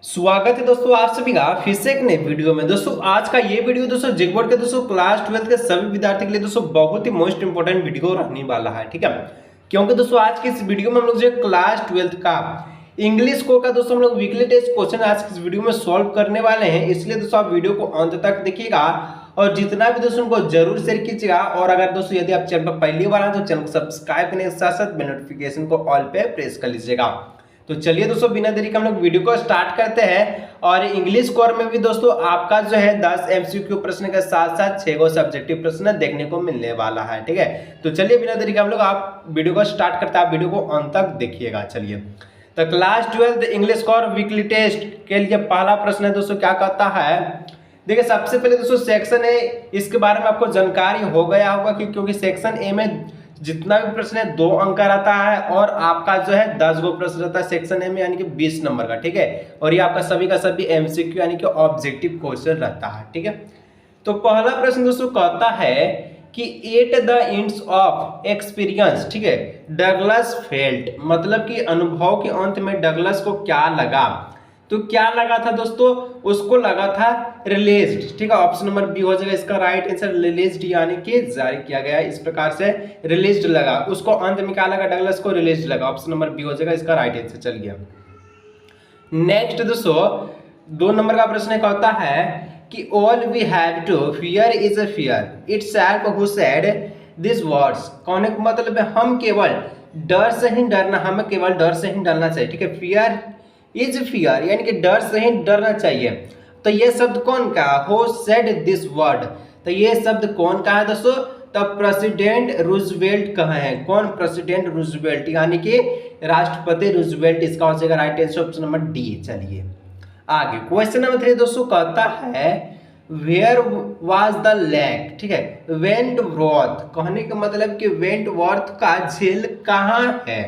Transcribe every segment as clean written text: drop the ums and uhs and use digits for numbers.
स्वागत है दोस्तों आप सभी का फिर से एक नए वीडियो में। दोस्तों आज का ये वीडियो दोस्तों जिग बोर्ड के दोस्तों क्लास 12 के सभी विद्यार्थी के लिए दोस्तों बहुत ही मोस्ट इंपोर्टेंट वीडियो रहने वाला है, ठीक है। क्योंकि दोस्तों आज की इस वीडियो में हम लोग जो क्लास 12 का इंग्लिश को का दोस्तों हम लोग वीकली टेस्ट क्वेश्चन आज की इस वीडियो में सॉल्व करने वाले हैं, इसलिए दोस्तों आप वीडियो को अंत तक देखिएगा और जितना भी दोस्तों उनको जरूर शेयर कीजिएगा। और अगर दोस्तों यदि आप चैनल पर पहली बार आए तो चैनल को सब्सक्राइब करने के साथ साथ बेल नोटिफिकेशन को ऑल पे प्रेस कर लीजिएगा। तो चलिए दोस्तों बिना देरी के हम लोग वीडियो को स्टार्ट करते हैं। और इंग्लिश कोर में भी दोस्तों आपका जो है 10 एमसीक्यू प्रश्न के साथ साथ 6 गो सब्जेक्टिव प्रश्न देखने को मिलने वाला है, ठीक है। तो चलिए बिना देरी के हम लोग आप वीडियो को स्टार्ट करते हैं, आप वीडियो को अंत तक देखिएगा। चलिए तो class 12 English core weekly test के लिए पहला प्रश्न है दोस्तों, क्या कहता है। देखिए सबसे पहले दोस्तों सेक्शन ए, इसके बारे में आपको जानकारी हो गया होगा कि क्योंकि सेक्शन ए में जितना भी प्रश्न है 2 अंक का रहता है और आपका जो है 10 गो प्रश्न रहता है सेक्शन ए में, यानी कि 20 नंबर का, ठीक है। और ये आपका सभी का सभी एमसीक्यू यानी कि ऑब्जेक्टिव क्वेश्चन रहता है, ठीक है। तो पहला प्रश्न दोस्तों कहता है कि at the ends of experience, ठीक है, डगलस फेल्ट, मतलब कि अनुभव के अंत में डगलस को क्या लगा। तो क्या लगा था दोस्तों, उसको लगा था रिलीज्ड, ठीक है। ऑप्शन नंबर बी हो जाएगा इसका राइट आंसर, रिलीज्ड यानी कि जारी किया गया, इस प्रकार से रिलीज्ड लगा। उसको अंत में क्या लगा, डगलस को रिलीज्ड लगा। ऑप्शन नंबर बी हो जाएगा इसका राइट आंसर। चलिए नेक्स्ट दोस्तों 2 नंबर का प्रश्न कहता है कि all we have to fear is a fear itself who said this words, कहने का मतलब है हम केवल डर से ही डरना, हमें केवल डर से ही डरना चाहिए, ठीक है। फियर इज फियर यानी कि डर से ही डरना चाहिए। तो ये शब्द कौन का, हु सेड दिस वर्ड, तो ये शब्द कौन का है दोस्तों, तो प्रेसिडेंट रूजवेल्ट कहा है। कौन, प्रेसिडेंट रूजवेल्ट यानी कि राष्ट्रपति रूजवेल्ट, इसका हो जाएगा right answer option number D. चलिए आगे क्वेश्चन नंबर 3 दोस्तों कहता है वेयर वाज द लेक, ठीक है, वेंटवर्थ, कहने का मतलब कि वेंटवर्थ का झील कहाँ है,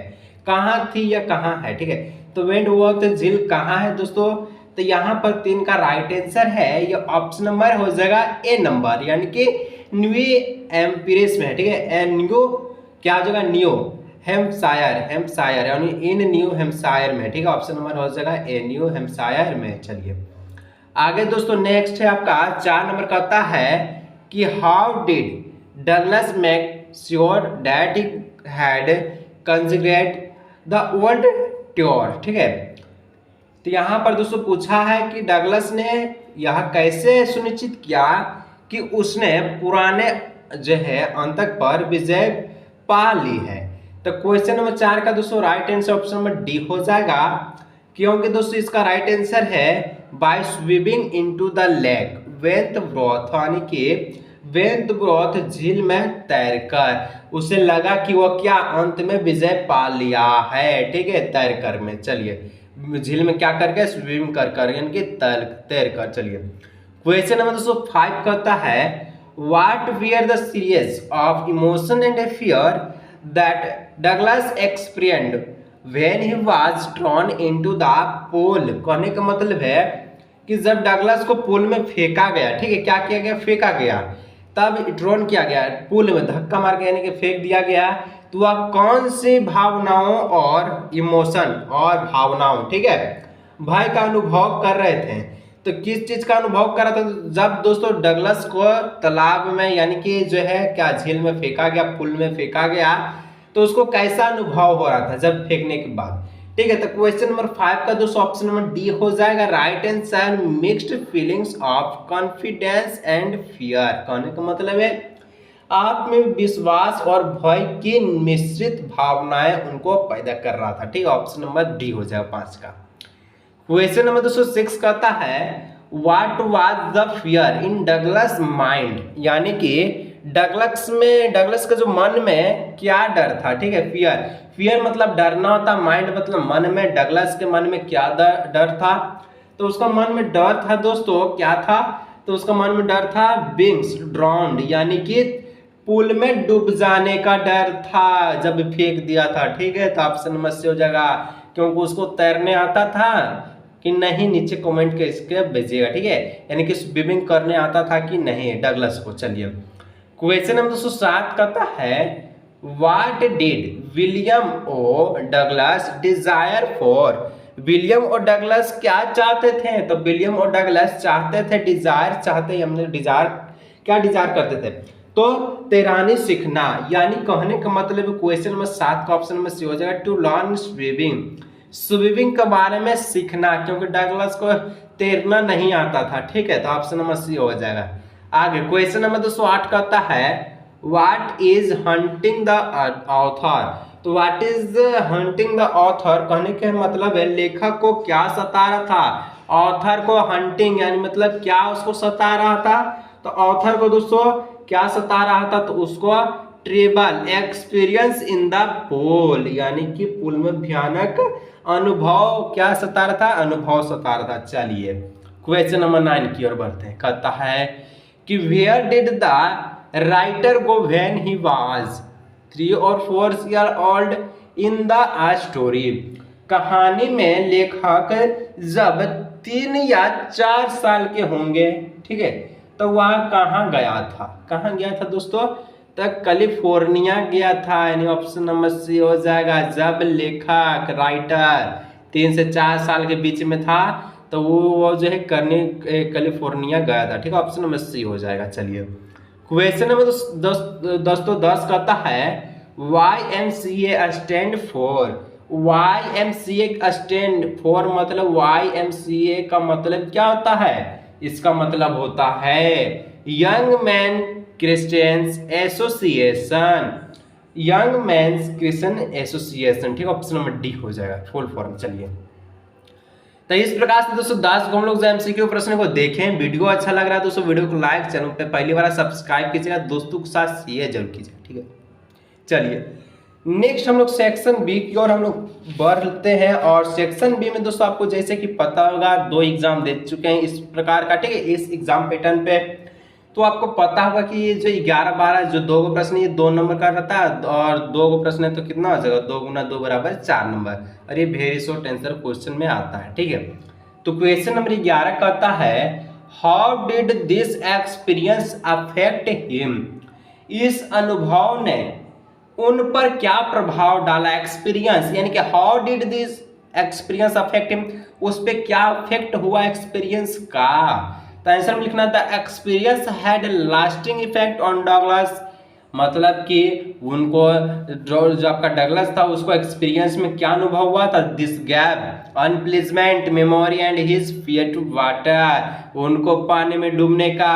कहाँ थी या कहाँ है, ठीक है। तो वेंटवर्थ झील कहाँ है दोस्तों, तो यहाँ पर 3 का राइट आंसर है, ये ऑप्शन नंबर हो जाएगा ए नंबर, यानी कि न्यू एम्पियर्स में है, ठीक है। न्यू क्या हो जाएगा, न्यू हेम्पशायर, हेम्पशायर यानी इन न्यू हेम्पशायर में, ठीक है। ऑप्शन नंबर हो जाएगा ए, न्यू हेम्पशायर में। चलिए आगे दोस्तों नेक्स्ट है आपका 4 नंबर कहता है कि how did Douglas make sure that he had conquered the old terror, ठीक है। तो यहाँ पर दोस्तों पूछा है कि डगलस ने यह कैसे सुनिश्चित किया कि उसने पुराने जो है अंतक पर विजय पा ली है। तो क्वेश्चन नंबर 4 का दोस्तों right answer option number D हो जाएगा, क्योंकि दोस्तों इसका राइट आंसर है by swimming into the lake Wentworth, यानी कि वेंटवर्थ झील में तैरकर उसे लगा कि वह क्या अंत में विजय पा लिया है, ठीक है, तैरकर में। चलिए झील में क्या करके, स्विम कर यानी कि तैर कर। चलिए क्वेश्चन नंबर दोस्तों 5 कहता है what were the series of emotion and fear that Douglas experienced when he was thrown into the pool, कहने का मतलब है कि जब डगलस को पूल में फेंका गया, ठीक है, क्या किया गया, फेंका गया, तब ड्रोन किया गया, पूल में धक्का मार के यानी कि फेंक दिया गया, तो वह कौन सी भावनाओं और इमोशन और भावनाओं, ठीक है, भय का अनुभव कर रहे थे। तो किस चीज का अनुभव कर रहा था, जब दोस्तों डगलस को तालाब में यानी कि जो है क्या झील में फेंका गया, पुल में फेंका गया, तो उसको कैसा अनुभव हो रहा था जब फेंकने के बाद, ठीक है। तो क्वेश्चन नंबर 5 का दोस्तों ऑप्शन नंबर डी हो जाएगा right answer, mixed feelings of confidence and fear, कहने का मतलब है आत्मविश्वास और भय की मिश्रित भावनाएं उनको पैदा कर रहा था, ठीक है। ऑप्शन नंबर डी हो जाएगा 5 का। क्वेश्चन नंबर दोस्तों 6 कहता है what was the fear in Douglas mind, यानी कि डगलस के जो मन में क्या डर था, ठीक है। फियर मतलब डरना होता, माइंड मतलब मन में, डगलस के मन में क्या डर था, तो उसका मन में डर था दोस्तों, क्या था, तो उसका मन में डर था बीइंग ड्राउन्ड, यानी कि पूल में डूब जाने का डर था जब फेंक दिया था, ठीक है। तो ऑप्शन नंबर सी हो जाएगा, क्योंकि उसको तैरने आता था कि नहीं, नीचे कमेंट करके भेजिएगा, ठीक है, यानी कि स्विमिंग करने आता था कि नहीं डगलस को। चलिए क्वेश्चन नंबर 7 कहता है what did William O Douglas desire for William और डगलस क्या चाहते थे? तो विलियम और डगलस चाहते थे, डिजायर क्या डिजायर करते थे? तो तैरानी सीखना, यानी कहने का मतलब क्वेश्चन नंबर 7 का ऑप्शन में सी हो जाएगा, टू लर्न स्विमिंग, स्विमिंग के बारे में सीखना, क्योंकि डगलस को तैरना नहीं आता था। ठीक है, तो ऑप्शन नंबर सी हो जाएगा। आगे क्वेश्चन नंबर 208 कहता है what is haunting the author. तो what is haunting the author कहने के मतलब है लेखक को क्या सता रहा था। ऑथर को हंटिंग यानी मतलब क्या उसको सता रहा था? तो ऑथर को दोस्तों क्या सता रहा था? तो उसको trouble experience in the pool, यानी कि पूल में भयानक अनुभव क्या सता रहा था? अनुभव सता रहा था। चलिए क्वेश्चन नंबर 9 की ओर बढ़ते हैं। कहता है कि where did the writer go when he was 3 और 4 year old in the story. कहानी में लेखक जब 3 या 4 साल के होंगे, ठीक है, तो वह कहाँ गया था? कहाँ गया था दोस्तों? तो कैलिफोर्निया गया था, यानी ऑप्शन नंबर सी हो जाएगा। जब लेखक राइटर 3 से 4 साल के बीच में था तो वो जो है कैलिफोर्निया गया था। ठीक है, ऑप्शन नंबर सी हो जाएगा। चलिए क्वेश्चन नंबर दोस्तों 10 कहता है YMCA stand for. YMCA stand for मतलब YMCA का मतलब क्या होता है? इसका मतलब होता है young man Christians association, young man's Christian association. ठीक है, ऑप्शन नंबर डी हो जाएगा फुल फॉर्म। चलिए तो इस प्रकार से दोस्तों 10 को हम लोग एमसीक्यू प्रश्न को देखें। वीडियो अच्छा लग रहा है दोस्तों, वीडियो को लाइक, चैनल पे पहली बार सब्सक्राइब कीजिएगा, दोस्तों के साथ शेयर जरूर कीजिएगा। ठीक है, चलिए नेक्स्ट हम लोग सेक्शन बी की ओर हम लोग बढ़ते हैं। और सेक्शन बी में दोस्तों आपको जैसे कि पता होगा 2 एग्जाम दे चुके हैं इस प्रकार का। ठीक है, इस एग्जाम पैटर्न पे तो आपको पता होगा कि ये जो 11-12 जो 2 गो प्रश्न ये 2 नंबर का रहता है, और 2 गो प्रश्न है तो कितना हो जाएगा? 2 गुना 2 बराबर 4 नंबर, और ये वेरी शॉर्ट आंसर क्वेश्चन में आता है। ठीक है, तो क्वेश्चन नंबर 11 कहता है how did this experience affect him. इस अनुभव ने उन पर क्या प्रभाव डाला? एक्सपीरियंस यानी कि how did this experience affect him, उस पर क्या अफेक्ट हुआ एक्सपीरियंस का? तो आंसर में लिखना था experience had lasting effect on Douglas, मतलब कि उनको जो आपका डगलस था उसको एक्सपीरियंस में क्या अनुभव हुआ था? This gap unpleasant memory and his fear to water, उनको पानी में डूबने का।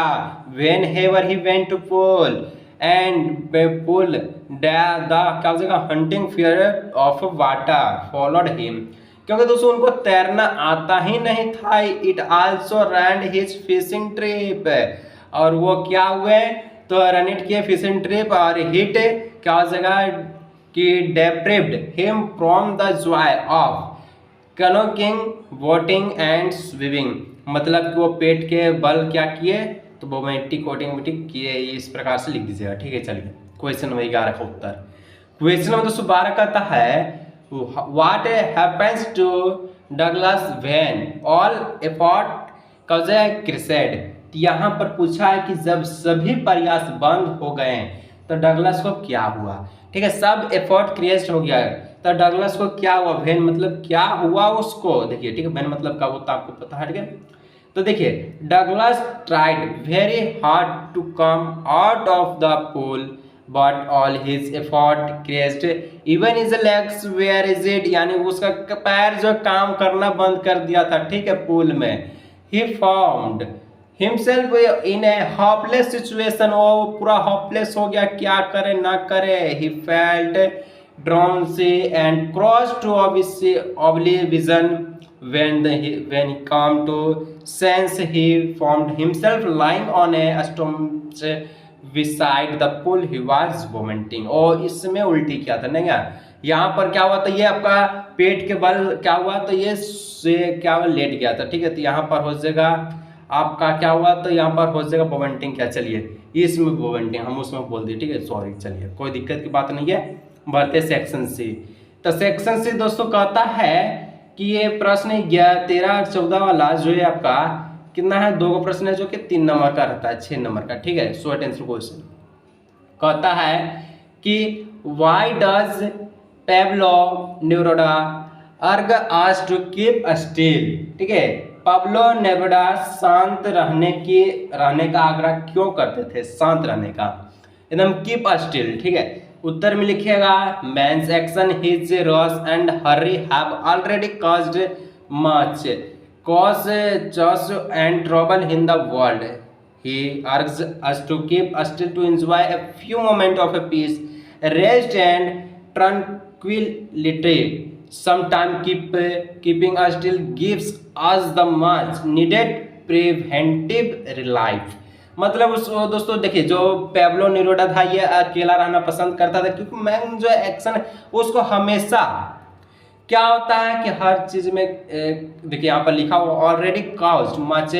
When ever he went to pool and pull the क्या हो जाएगा? Haunting fear of water followed him, क्योंकि दोस्तों उनको तैरना आता ही नहीं था। It also ruined his fishing trip, और वो क्या हुए तो रन इट किए फिशिंग ट्रिप, और हिट क्या हो जाएगा कि deprived him from the Joy of canoeing, boating and swimming, मतलब कि वो पेट के बल क्या किए तो रोमांटिक कोटिंग किए, इस प्रकार से लिख दीजिएगा। ठीक है, चलिए क्वेश्चन नंबर 11 का उत्तर। क्वेश्चन नंबर 12 कहता है What happens to Douglas when all effort crusade। यहाँ पर पूछा है कि जब सभी प्रयास बंद हो गए तो डगलस को क्या हुआ? ठीक है, सब एफर्ट क्रिएट हो गया तो डगलस को क्या हुआ? वेन मतलब क्या हुआ उसको? देखिए, ठीक है, वेन मतलब क्या होता है आपको पता है। ठीक है, तो देखिए Douglas tried very hard to come out of the pool but all his effort crashed, even his legs were rigid, यानी उसका पैर जो काम करना बंद कर दिया था। ठीक है, पूल में। he found himself in a hopeless situation, वो पूरा hopeless हो गया, क्या करे ना करे। he felt drowsy and crossed to oblivion when he came to sense he found himself lying on a stone beside the pool he was vomiting, और इसमें उल्टी किया था नहीं यार। यहाँ पर क्या हुआ था? ये आपका पेट के बल क्या हुआ तो ये से क्या हुआ? लेट गया था। ठीक है, तो यहाँ पर हो जाएगा आपका क्या हुआ तो यहाँ पर हो जाएगा वोमिटिंग। क्या? चलिए इसमें वोमिटिंग हम उसमें बोल दिए। ठीक है, सॉरी, चलिए कोई दिक्कत की बात नहीं है। बढ़ते सेक्शन सी। तो सेक्शन सी दोस्तों कहता है कि ये प्रश्न 13-14 वाला जो है आपका कितना है? 2 प्रश्न है जो कि 3 नंबर का रहता है, 6 नंबर का। ठीक है, शॉर्ट आंसर क्वेश्चन कहता है कि व्हाई डज पेब्लो नेरुदा अर्ग आज टू कीप स्टिल, ठीक है। पाब्लो नेरुदा शांत रहने का आग्रह क्यों करते थे? शांत रहने का, एकदम कीप स्टिल, ठीक है। उत्तर में लिखिएगा man's action his rush and hurry have already caused much cause chaos and trouble in the world. He urges us to keep still to enjoy a few moments of peace, rest and tranquility. Sometimes keeping still gives us the much needed preventive relief. मतलब उस दोस्तों देखिए, जो Pablo Neruda था ये अकेला रहना पसंद करता था, क्योंकि मैन जो एक्शन है उसको हमेशा क्या होता है कि हर चीज में देखिए यहाँ पर लिखा हुआ already caused much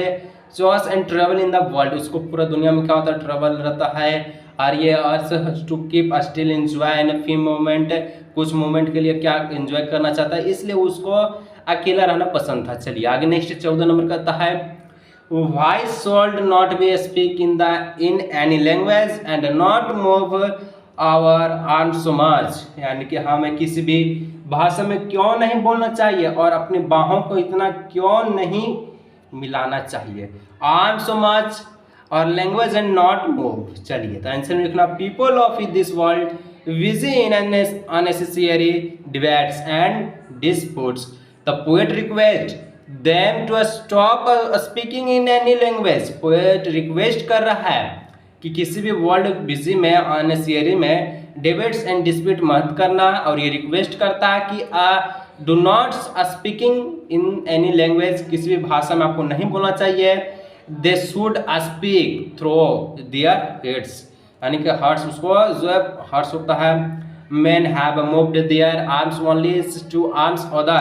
choice and travel in the world, उसको पूरा दुनिया में क्या होता है, ट्रेवल रहता है। और ये earth to keep still enjoy in few moment, कुछ मोमेंट के लिए क्या एंजॉय करना चाहता है, इसलिए उसको अकेला रहना पसंद था। चलिए आगे नेक्स्ट 14 नंबर कहता है why should not be speak in any language and not move our arm so much, यानी कि हमें किसी भी भाषा में क्यों नहीं बोलना चाहिए और अपनी बाहों को इतना क्यों नहीं मिलाना चाहिए, आर्म सो मच और लैंग्वेज एंड नॉट मूव। चलिए तो आंसर में लिखना people of this world busy in unnecessary debates and disputes, the poet request them to stop speaking in any language. Poet request कर रहा है कि किसी भी वर्ल्ड बिजी में अननेसेसरी में डिबेट्स एंड डिस्प्यूट मत करना, और ये रिक्वेस्ट करता है कि do not speaking in any language, किसी भी भाषा में आपको नहीं बोलना चाहिए। They should speak through their heads, यानी कि हार्ट्स, उसको जो है हार्ट्स होता है। men have moved their arms only to arms other,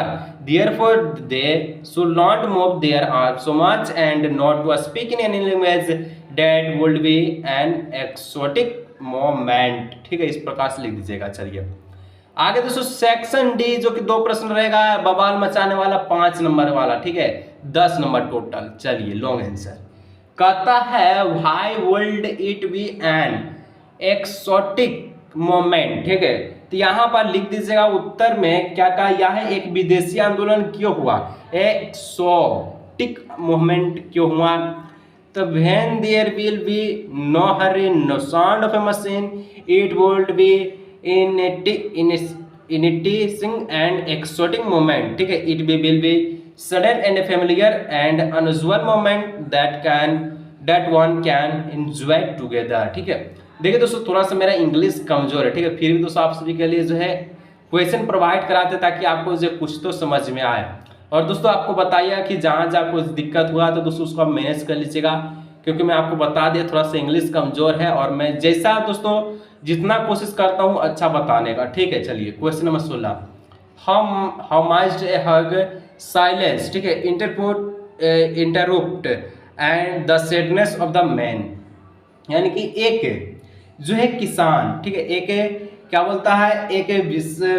therefore they should not move their arms so much and not to speak in any language that would be an exotic moment, ठीक है। इस प्रकार से लिख दीजिएगा। चलिए आगे दोस्तों सेक्शन डी, जो कि 2 प्रश्न रहेगा, बवाल मचाने वाला 5 नंबर वाला, ठीक है, 10 नंबर टोटल। चलिए लॉन्ग आंसर कहता है why would it be an exotic moment, ठीक है। तो यहाँ पर लिख दीजिएगा उत्तर में क्या कहा, यह एक विदेशी आंदोलन क्यों हुआ, एक्सोटिक मूवमेंट क्यों हुआ। तो when there will be no hurry, no sound of a machine, it would be initiating and exciting moment, ठीक है। It will be sudden and familiar and unusual moment that one can enjoy together, ठीक है। देखिए दोस्तों थोड़ा सा मेरा English कमजोर है, ठीक है, फिर भी दोस्तों आप सभी के लिए जो है क्वेश्चन प्रोवाइड कराते ताकि आपको जो कुछ तो समझ में आए। और दोस्तों आपको बताइए कि जहाँ जहाँ कुछ दिक्कत हुआ तो दोस्तों उसको आप मैनेज कर लीजिएगा, क्योंकि मैं आपको बता दिया थोड़ा सा इंग्लिश कमजोर है और मैं जैसा दोस्तों जितना कोशिश करता हूँ अच्छा बताने का, ठीक है। चलिए question number 16, how much A hug silence, ठीक है, interrupt and the sadness of the man, यानी कि एक जो है किसान, ठीक है, एक क्या बोलता है, एक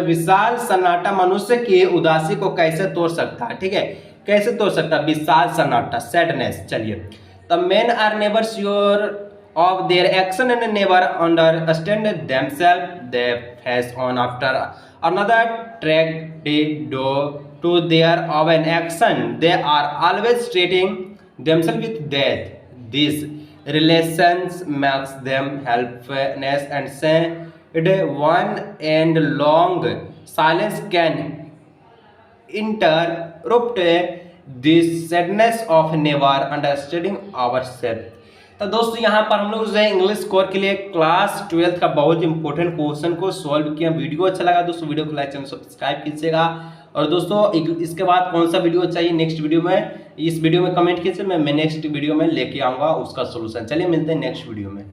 विशाल सन्नाटा मनुष्य की उदासी को कैसे तोड़ सकता है, ठीक है, कैसे तोड़ सकता है विशाल सन्नाटा, सैडनेस। चलिए the men are never sure of their action and never understand themselves, they face on after another tragedy to their of an action, they are always treating themselves with death, this relations makes them helpless and sad one, and long silence can interrupt this sadness of never understanding ourselves। तो दोस्तों यहाँ पर हम लोग जो है English core के लिए क्लास 12 का बहुत इंपॉर्टेंट क्वेश्चन को सॉल्व किया। वीडियो अच्छा लगा दोस्तों वीडियो को लाइक चैनल सब्सक्राइब कीजिएगा। और दोस्तों इसके बाद कौन सा वीडियो चाहिए नेक्स्ट वीडियो में, इस वीडियो में कमेंट कीजिए, मैं नेक्स्ट वीडियो में लेके आऊँगा उसका सोल्यूशन। चलिए मिलते हैं नेक्स्ट वीडियो में।